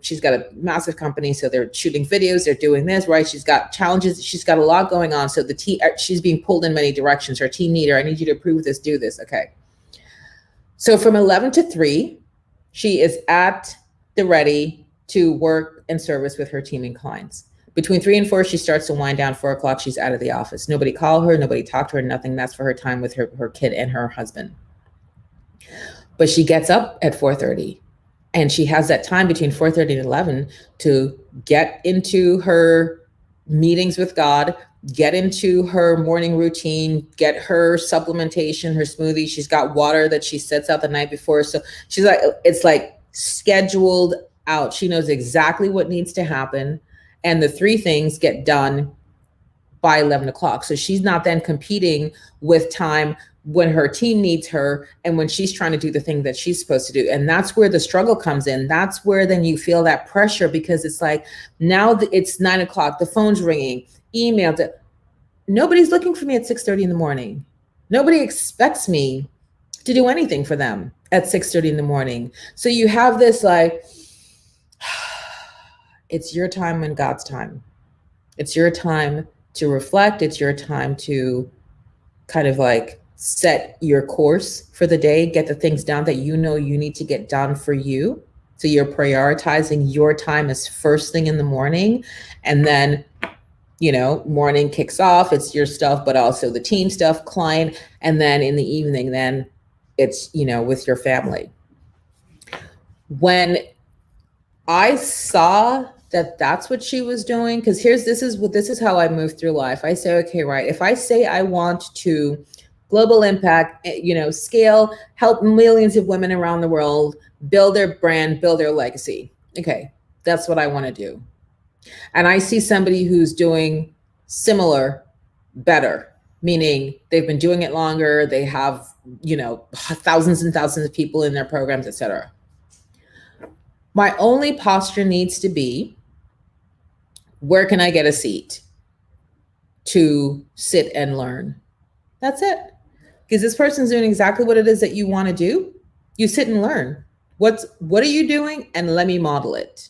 Speaker 2: She's got a massive company, so they're shooting videos, they're doing this, right? She's got challenges, she's got a lot going on. So she's being pulled in many directions. Her team need her. I need you to approve this, do this. Okay. So from 11 to 3, she is at the ready to work and service with her team and clients. Between 3 and 4, she starts to wind down. 4 o'clock, she's out of the office. Nobody call her, nobody talk to her, nothing. That's for her time with her kid and her husband. But she gets up at 4:30, and she has that time between 4:30 and 11 to get into her meetings with God, get into her morning routine, get her supplementation, her smoothie. She's got water that she sets out the night before. So she's like, it's like scheduled out. She knows exactly what needs to happen. And the 3 things get done by 11 o'clock. So she's not then competing with time when her team needs her and when she's trying to do the thing that she's supposed to do. And that's where the struggle comes in. That's where then you feel that pressure, because it's like, now it's 9 o'clock, the phone's ringing, email. Nobody's looking for me at 6:30 in the morning. Nobody expects me to do anything for them at 6:30 in the morning. So you have this like, it's your time and God's time. It's your time to reflect. It's your time to kind of like set your course for the day, get the things done that you need to get done for you. So you're prioritizing your time as first thing in the morning. And then, morning kicks off, it's your stuff, but also the team stuff, client. And then in the evening, then it's, with your family. When I saw that that's what she was doing, because this is how I move through life. I say, okay, right. If I say I want to global impact, scale, help millions of women around the world build their brand, build their legacy. Okay, that's what I want to do. And I see somebody who's doing similar, better, meaning they've been doing it longer. They have, thousands and thousands of people in their programs, et cetera. My only posture needs to be, where can I get a seat to sit and learn? That's it. Because this person's doing exactly what it is that you want to do. You sit and learn. What are you doing? And let me model it.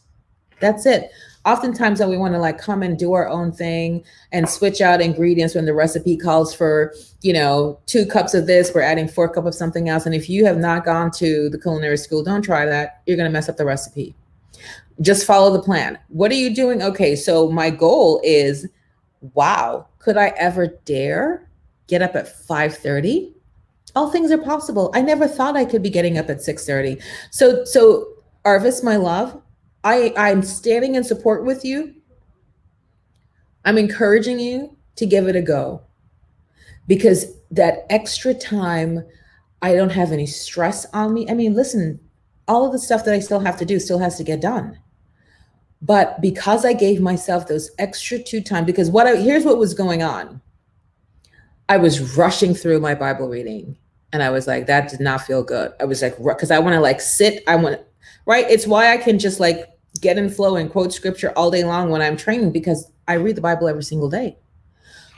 Speaker 2: That's it. Oftentimes we want to like come and do our own thing and switch out ingredients when the recipe calls for, 2 cups of this, we're adding 4 cups of something else. And if you have not gone to the culinary school, don't try that. You're going to mess up the recipe. Just follow the plan. What are you doing? Okay, so my goal is, wow, could I ever dare get up at 5:30? All things are possible. I never thought I could be getting up at 6:30. So Arvis, my love, I'm standing in support with you. I'm encouraging you to give it a go, because that extra time, I don't have any stress on me. I mean, listen, all of the stuff that I still have to do still has to get done. But because I gave myself those extra 2 time, because here's what was going on. I was rushing through my Bible reading, and I was like, that did not feel good. I was like, because I want to like sit, right? It's why I can just like get in flow and quote scripture all day long when I'm training, because I read the Bible every single day.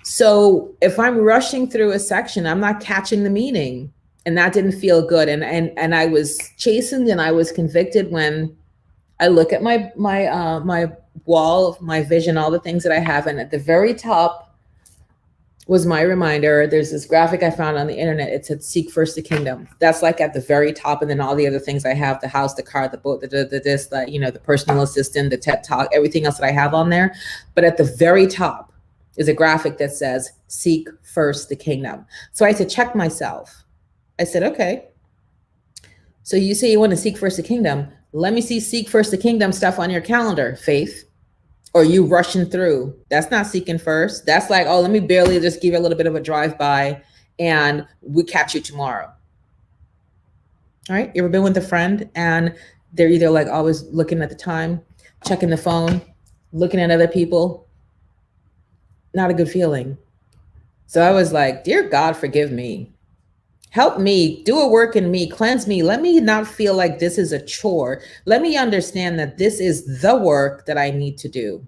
Speaker 2: So if I'm rushing through a section, I'm not catching the meaning, and that didn't feel good. And I was chastened and I was convicted when I look at my wall, my vision, all the things that I have, and at the very top was my reminder. There's this graphic I found on the internet. It said, "Seek first the kingdom." That's like at the very top, and then all the other things I have: the house, the car, the boat, the personal assistant, the TED Talk, everything else that I have on there. But at the very top is a graphic that says, "Seek first the kingdom." So I had to check myself. I said, okay, so you say you want to seek first the kingdom. Let me see seek first the kingdom stuff on your calendar, Faith. Or you rushing through. That's not seeking first. That's like, oh, let me barely just give you a little bit of a drive-by and we catch you tomorrow. All right. You ever been with a friend and they're either like always looking at the time, checking the phone, looking at other people? Not a good feeling. So I was like, dear God, forgive me. Help me, do a work in me, cleanse me. Let me not feel like this is a chore. Let me understand that this is the work that I need to do.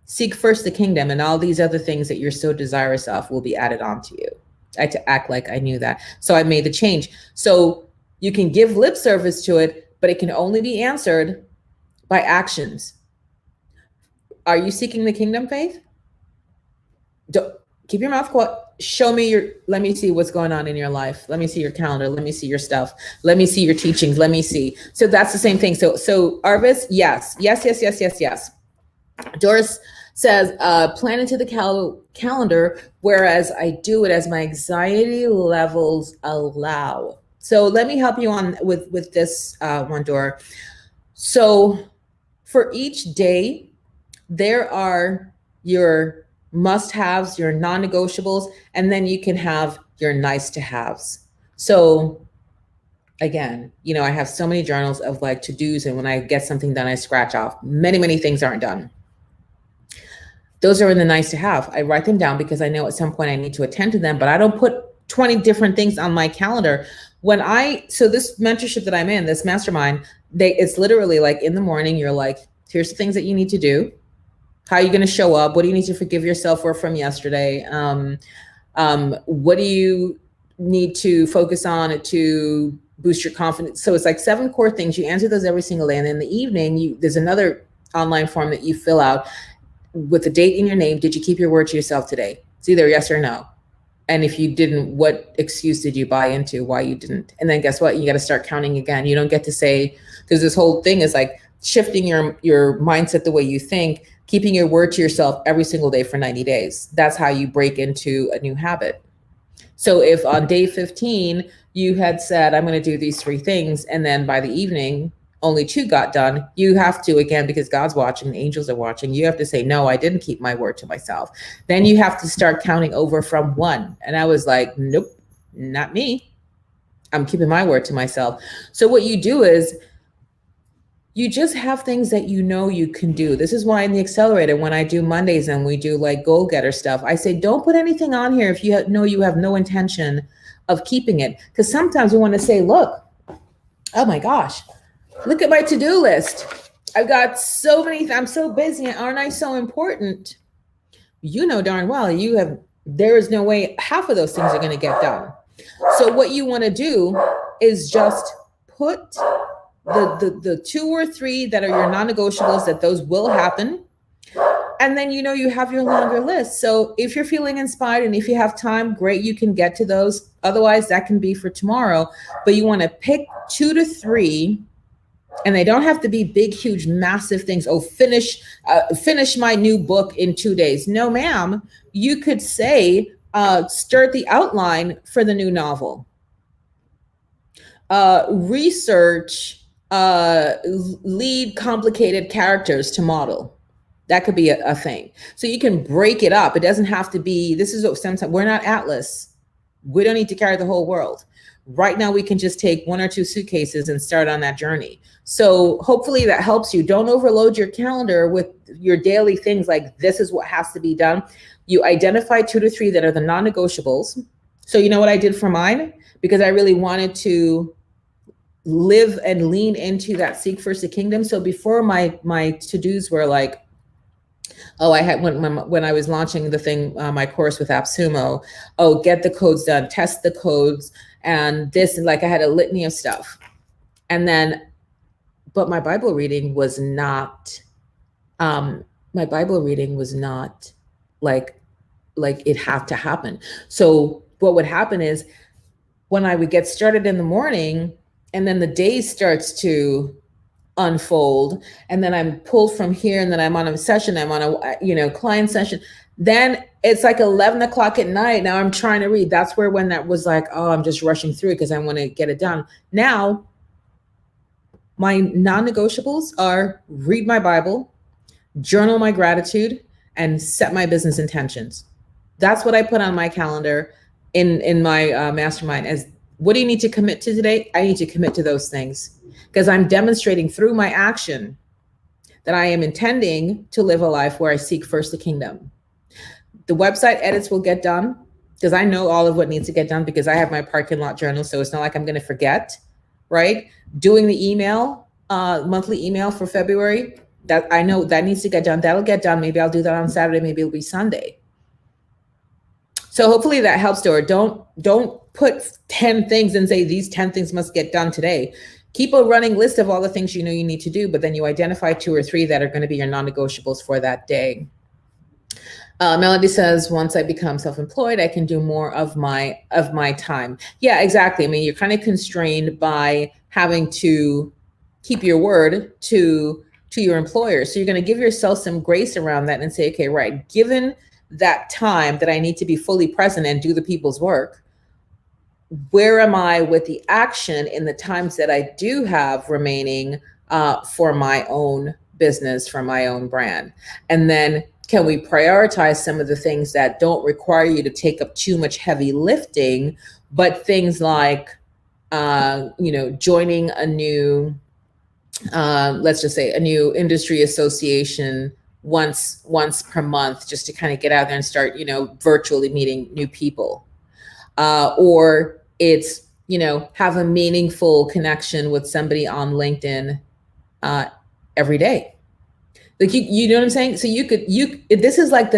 Speaker 2: Seek first the kingdom, and all these other things that you're so desirous of will be added on to you. I had to act like I knew that. So I made the change. So you can give lip service to it, but it can only be answered by actions. Are you seeking the kingdom, Faith? Don't keep your mouth quiet. Show me let me see what's going on in your life. Let me see your calendar. Let me see your stuff. Let me see your teachings. Let me see. So that's the same thing. So Arvis, yes. Doris says, plan into the calendar, whereas I do it as my anxiety levels allow. So let me help you on with this one, Dora. So for each day, there are your must-haves, your non-negotiables, and then you can have your nice-to-haves. So again, I have so many journals of like to-dos, and when I get something done, I scratch off. Many things aren't done. Those are in the nice-to-have. I write them down because I know at some point I need to attend to them, but I don't put 20 different things on my calendar. So this mentorship that I'm in, this mastermind, it's literally like in the morning, you're like, here's the things that you need to do. How are you going to show up? What do you need to forgive yourself for from yesterday? What do you need to focus on to boost your confidence? So it's like 7 core things. You answer those every single day. And in the evening, there's another online form that you fill out with the date in your name. Did you keep your word to yourself today? It's either yes or no. And if you didn't, what excuse did you buy into why you didn't? And then guess what? You got to start counting again. You don't get to say, because this whole thing is like shifting your mindset, the way you think, keeping your word to yourself every single day for 90 days. That's how you break into a new habit. So if on day 15, you had said, I'm going to do these 3 things, and then by the evening, only 2 got done, you have to, again, because God's watching, the angels are watching, you have to say, no, I didn't keep my word to myself. Then you have to start counting over from 1. And I was like, nope, not me. I'm keeping my word to myself. So what you do is, you just have things that you can do. This is why in the accelerator, when I do Mondays and we do like goal getter stuff, I say, don't put anything on here if you know you have no intention of keeping it. Because sometimes we want to say, look, oh my gosh, look at my to-do list. I've got so many, I'm so busy. Aren't I so important? You know darn well there is no way half of those things are going to get done. So what you want to do is just put the 2 or 3 that are your non-negotiables, that those will happen. And then, you have your longer list. So if you're feeling inspired and if you have time, great, you can get to those. Otherwise, that can be for tomorrow. But you want to pick 2 to 3, and they don't have to be big, huge, massive things. Oh, finish my new book in 2 days. No, ma'am. You could say, start the outline for the new novel. Research lead complicated characters to model. That could be a thing. So you can break it up. It doesn't have to be, this is what sometimes, we're not Atlas. We don't need to carry the whole world. Right now, we can just take 1 or 2 suitcases and start on that journey. So hopefully that helps you. Don't overload your calendar with your daily things like this is what has to be done. You identify 2 to 3 that are the non-negotiables. So you know what I did for mine? Because I really wanted to live and lean into that seek first the kingdom. So before my to-dos were like, oh, I had when I was launching the thing, my course with AppSumo, oh, get the codes done, test the codes, and this, and like I had a litany of stuff. And then, but my Bible reading was not, like it had to happen. So what would happen is when I would get started in the morning, and then the day starts to unfold, and then I'm pulled from here, and then I'm on a session, I'm on a client session, then it's like 11 o'clock at night. Now I'm trying to read. That's where when that was like, oh, I'm just rushing through because I want to get it done. Now my non-negotiables are read my Bible, journal my gratitude, and set my business intentions. That's what I put on my calendar in my mastermind as, what do you need to commit to today? I need to commit to those things because I'm demonstrating through my action that I am intending to live a life where I seek first the kingdom. The website edits will get done because I know all of what needs to get done because I have my parking lot journal. So it's not like I'm going to forget, right? Doing the email, monthly email for February, that I know that needs to get done. That'll get done. Maybe I'll do that on Saturday. Maybe it'll be Sunday. So hopefully that helps, Dora. Don't put 10 things and say these 10 things must get done today. Keep a running list of all the things you know you need to do, but then you identify 2 or 3 that are going to be your non-negotiables for that day. Melody says, once I become self-employed, I can do more of my time. Yeah, exactly. I mean, you're kind of constrained by having to keep your word to your employer. So you're going to give yourself some grace around that and say, okay, right, given that time that I need to be fully present and do the people's work, where am I with the action in the times that I do have remaining for my own business, for my own brand? And then can we prioritize some of the things that don't require you to take up too much heavy lifting, but things like, joining a new, let's just say a new industry association once per month, just to kind of get out there and start, virtually meeting new people. Or it's, have a meaningful connection with somebody on LinkedIn every day. Like, you know what I'm saying? So this is like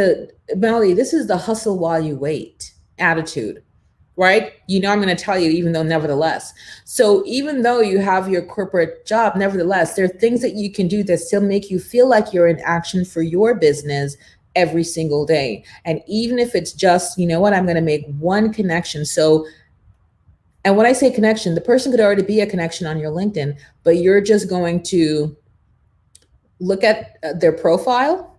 Speaker 2: Melody, this is the hustle while you wait attitude, right? I'm going to tell you, even though nevertheless. So even though you have your corporate job, nevertheless, there are things that you can do that still make you feel like you're in action for your business every single day. And even if it's just, I'm going to make one connection. So, and when I say connection, the person could already be a connection on your LinkedIn, but you're just going to look at their profile.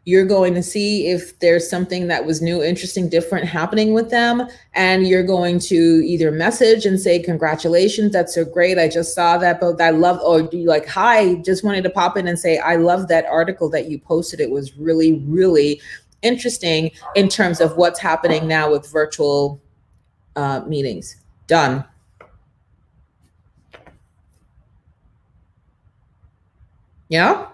Speaker 2: You're going to see if there's something that was new, interesting, different happening with them. And you're going to either message and say, congratulations, that's so great. I just saw that, but I love, or do you like, hi, just wanted to pop in and say, I love that article that you posted. It was really, really interesting in terms of what's happening now with virtual meetings. Done. Yeah.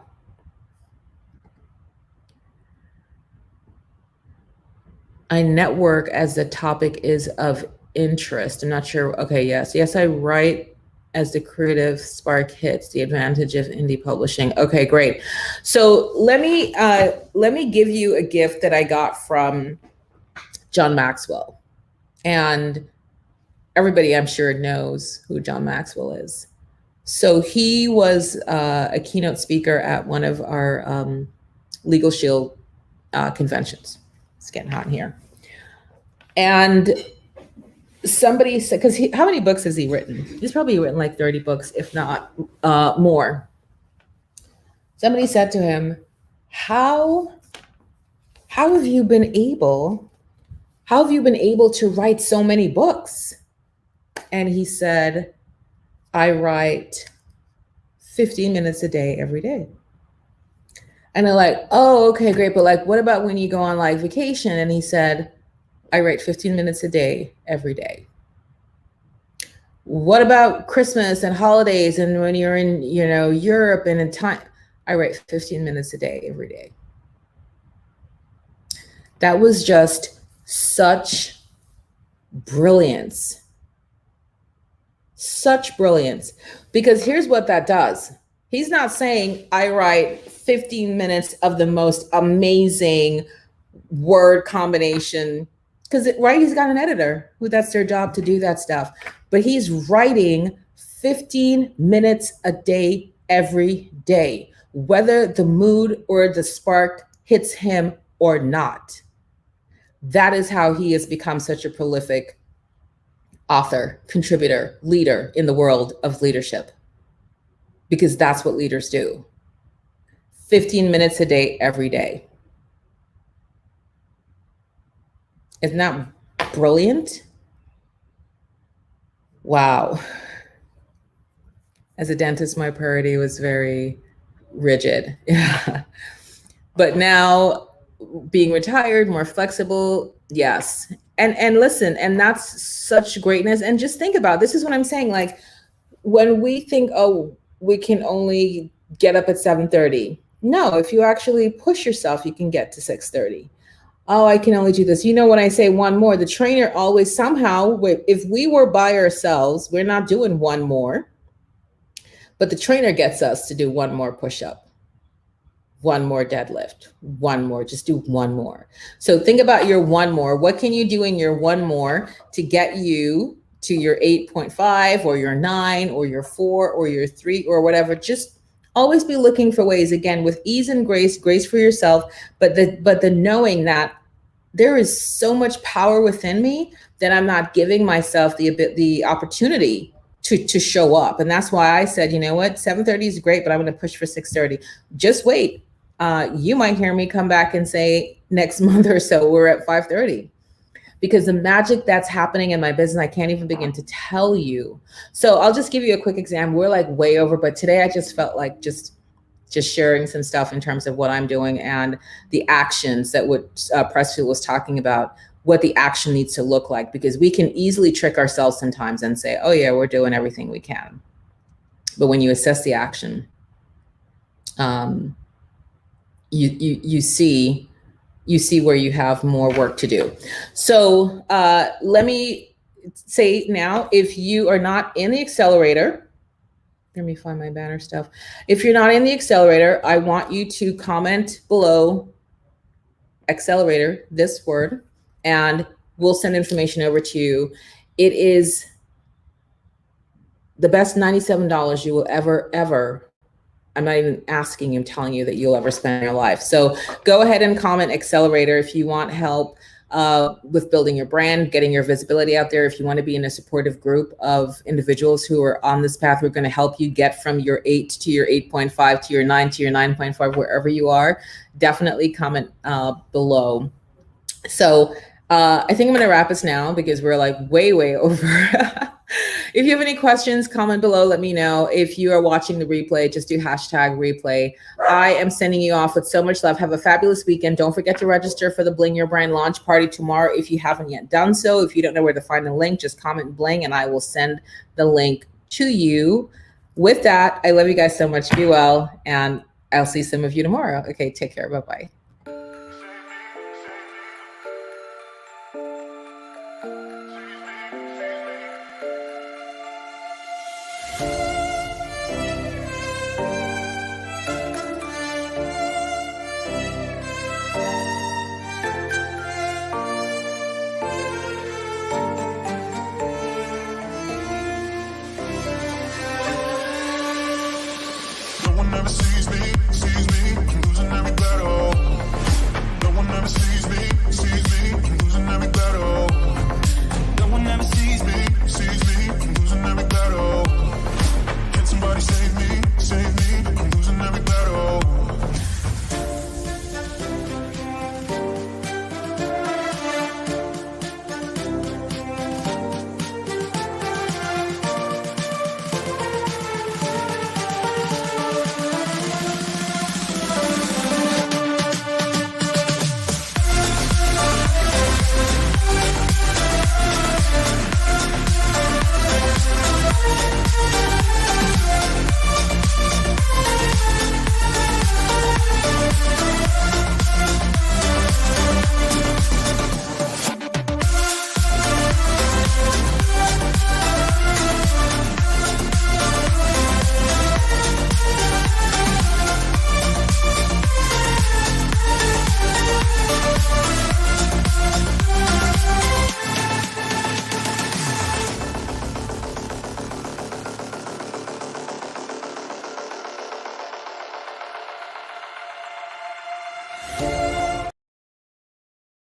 Speaker 2: I network as the topic is of interest. I'm not sure. Okay, yes. Yes, I write as the creative spark hits, the advantage of indie publishing. Okay, great. So let me give you a gift that I got from John Maxwell. And everybody, I'm sure, knows who John Maxwell is. So he was a keynote speaker at one of our Legal Shield conventions. It's getting hot in here. And somebody said, because how many books has he written? He's probably written like 30 books, if not more. Somebody said to him, how have you been able to write so many books? And he said, I write 15 minutes a day every day. And they're like, oh, okay, great. But like, what about when you go on like vacation? And he said, I write 15 minutes a day every day. What about Christmas and holidays and when you're in, Europe and in time? I write 15 minutes a day every day. That was just such brilliance. Such brilliance. Because here's what that does. He's not saying I write 15 minutes of the most amazing word combination, because he's got an editor who that's their job to do that stuff. But he's writing 15 minutes a day every day, whether the mood or the spark hits him or not. That is how he has become such a prolific author, contributor, leader in the world of leadership. Because that's what leaders do. 15 minutes a day, every day. Isn't that brilliant? Wow. As a dentist, my priority was very rigid. But now, being retired, more flexible, yes. And listen, and that's such greatness. And just think about, this is what I'm saying, like when we think, oh, we can only get up at 7:30. No, if you actually push yourself, you can get to 6:30. Oh, I can only do this. When I say one more, the trainer always somehow, if we were by ourselves, we're not doing one more, but the trainer gets us to do one more push-up, one more deadlift, one more, just do one more. So think about your one more. What can you do in your one more to get you to your 8.5 or your 9 or your 4 or your 3 or whatever? Just always be looking for ways, again, with ease and grace for yourself, but the knowing that there is so much power within me that I'm not giving myself the opportunity to show up. And that's why I said, you know what, 7:30 is great, but I'm going to push for 6:30. Just wait. You might hear me come back and say next month or so, we're at 5:30. Because the magic that's happening in my business, I can't even begin to tell you. So I'll just give you a quick example. We're like way over, but today I just felt like just sharing some stuff in terms of what I'm doing and the actions that what Pressfield was talking about, what the action needs to look like, because we can easily trick ourselves sometimes and say, oh yeah, we're doing everything we can. But when you assess the action, you see where you have more work to do. So let me say now, if you are not in the accelerator, let me find my banner stuff. If you're not in the accelerator, I want you to comment below accelerator, this word, and we'll send information over to you. It is the best $97 you will ever, I'm not even asking you, I'm telling you that you'll ever spend in your life. So go ahead and comment accelerator if you want help with building your brand, getting your visibility out there. If you want to be in a supportive group of individuals who are on this path, we're going to help you get from your 8 to your 8.5 to your 9 to your 9.5, wherever you are. Definitely comment below. So I think I'm going to wrap us now because we're like way over. If you have any questions, comment below, let me know. If you are watching the replay, just do #replay. I am sending you off with so much love. Have a fabulous weekend. Don't forget to register for the Bling Your Brand launch party tomorrow if you haven't yet done so. If you don't know where to find the link, just comment Bling and I will send the link to you. With that, I love you guys so much. Be well, and I'll see some of you tomorrow. Okay, take care. Bye-bye.